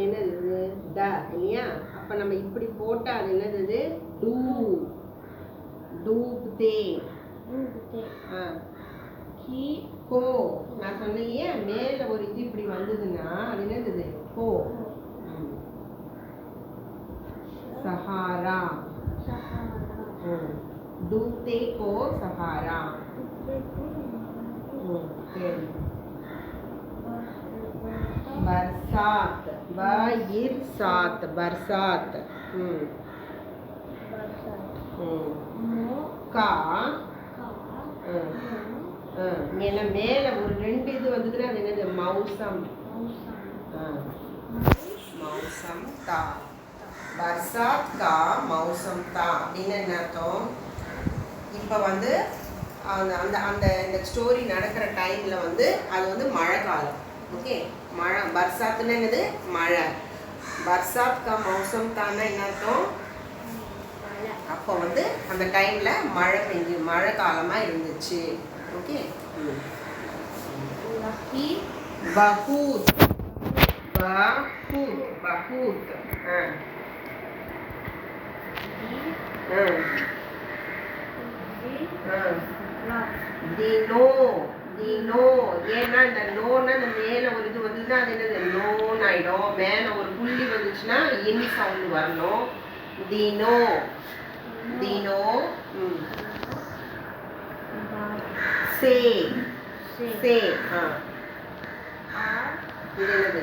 என்னது ட இல்லையா? அப்ப நம்ம இப்படி போட்டா அது என்னது? டூ டூப்தே. கோ நான் சொன்னேன் மேல ஒரு இது இப்படி வந்ததுன்னா அது என்னது? கோ. सहारा डूबते को सहारा बरसात बरसात बरसात का மேல ஒரு ரெண்டு இது வந்ததுன்னா அது என்னது? மௌசம். மௌசம் தா बरसात का मौसम था அப்படின்னு என்ன அர்த்தம்? இப்போ வந்து அந்த அந்த அந்த இந்த ஸ்டோரி நடக்கிற டைமில் வந்து அது வந்து மழை காலம். ஓகே, மழை. பர்சாத்துன்னு என்னது? மழை. பர்சாத் கா மௌசம் தான்னா என்ன அர்த்தம்? அப்போ வந்து அந்த டைமில் மழை பெஞ்சு மழை காலமாக இருந்துச்சு. ஓகே. பஹூத் பஹூத் பஹூத் தினோ தினோ. ஏன்னா இந்த நோன்னா இந்த மேல ஒரு இது வந்துச்சுன்னா அது என்னது? நோன் ஆயிடும். மேல ஒரு புள்ளி வந்துச்சுன்னா இன் சவுண்ட் வரணும். தினோ தினோ. சே சே. இது என்னது?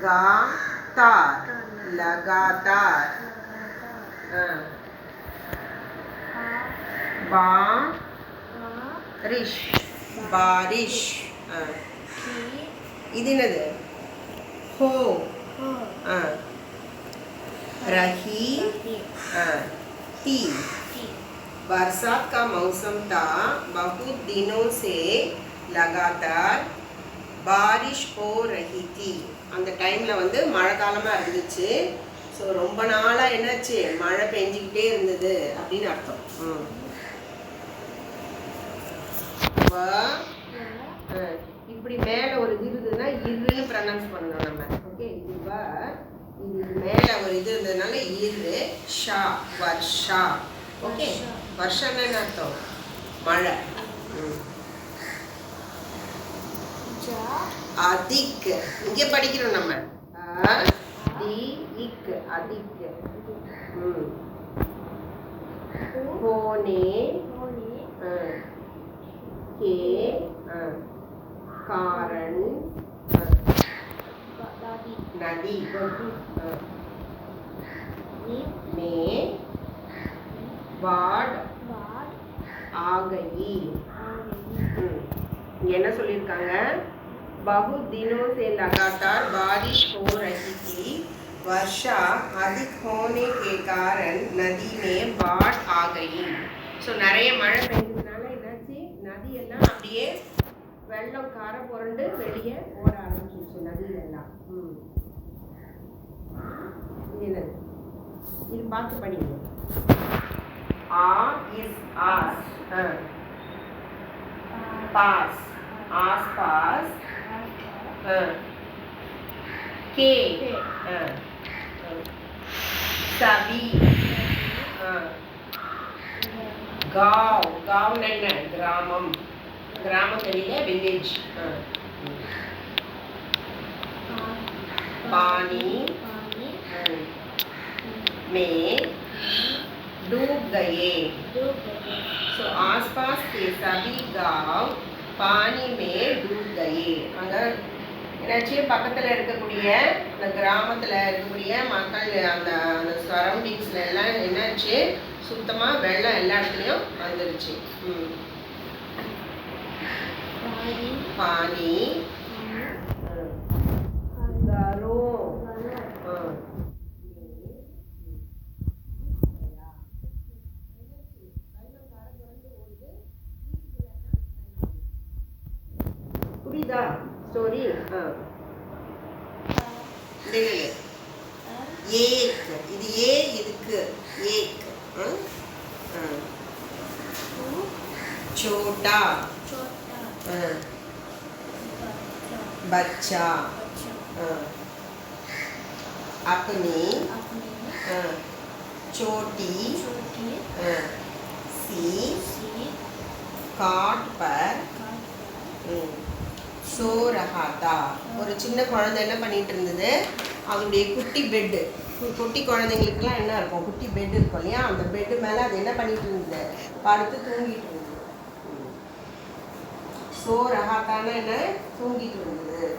लगातार लगातार. बारिश बारिश. இது என்னது? हो रही थी. बरसात का मौसम था. बहुत दिनों से लगातार பாரிஷ் ஹோ ரஹி தி. அந்த டைமில் வந்து மழை காலமாக இருந்துச்சு. ஸோ ரொம்ப நாளாக என்னாச்சு? மழை பெஞ்சிக்கிட்டே இருந்தது அப்படின்னு அர்த்தம். இப்படி மேலே ஒரு இது இருந்ததுன்னா இருன்னு ப்ரனவுன்ஸ் பண்ணணும் நம்ம. ஓகே, இது இது மேலே ஒரு இது இருந்ததுனால இரு. ஷா வர்ஷா. ஓகே, வருஷம்னா என்ன அர்த்தம்? மழை. அதிக் இங்கே படிக்கிறோம் நம்ம. அதிக் அதிக். होने के कारण नदी में बाढ़ आ गई. என்ன சொல்லியிருக்காங்க? बहुत दिनों से लगातार बारिश हो रही थी. वर्षा अधिक होने के कारण नदी में बाढ़ आ गई. ஸோ நிறைய மழை பெஞ்சதுனால என்னாச்சு? நதியெல்லாம் அப்படியே வெள்ளம் காரை புரண்டு வெளியே ஓட ஆரம்பிச்சிருச்சு நதியிலெல்லாம். என்னது இது? பார்த்து படிங்க. ஆ இஸ் ஆஸ். பாஸ் आस पास. के सभी. गाँव गाँव नहीं ग्रामम. ग्राम करीले विलेज. पानी में डूब गए. सो आसपास के सभी गाँव पानी में डूब गए. अगर என்னாச்சு? பக்கத்தில் இருக்கக்கூடிய அந்த கிராமத்தில் இருக்கக்கூடிய மக்கள் அந்த அந்த சரௌண்டிங்ஸில் எல்லாம் என்னாச்சு? சுத்தமாக வெள்ளம் எல்லா இடத்துலையும் வந்துருச்சு. பானி கரோ. புரியுதா ஸ்டோரி? ஏக். இது ஏ இதுக்கு ஏக். छोटा बच्चा अपनी छोटी सी काट पर सो रहा था. ஒரு சின்ன குழந்தை என்ன பண்ணிட்டு இருந்தது, அதோடைய குட்டி பெட்டு, குட்டி குழந்தைங்களுக்குலாம் என்ன இருக்கும், குட்டி பெட் இருக்கும் இல்லையா, அந்த பெட்டு மேலே அது என்ன பண்ணிட்டு இருந்தது, படுத்து தூங்கிட்டு இருந்தது. சோ ரஹாத்தான என்ன, தூங்கிட்டு இருந்தது.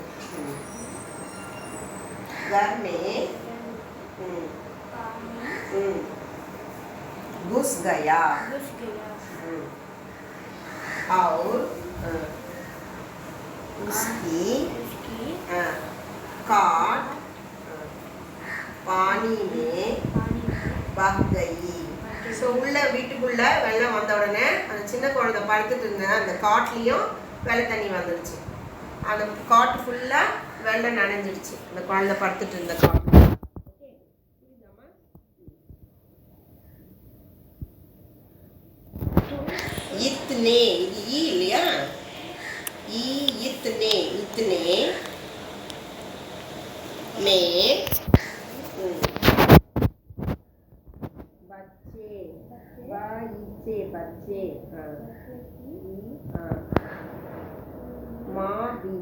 घर में घुस गया और उसकी काट पानी में बह गई. ஸோ உள்ள வீட்டுக்குள்ளே வெள்ளம் வந்த உடனே அந்த சின்ன குழந்தை படுத்துட்டு இருந்த அந்த காட்லேயும் வெள்ளை தண்ணி வந்துடுச்சு. அந்த காட்டு ஃபுல்லாக வெள்ளம் நனைஞ்சிடுச்சு, அந்த குழந்தை படுத்துட்டு இருந்த காட்டு. इतने இது ஈ இல்லையா, इतने इतने में बच्चे बच्चे माँ भी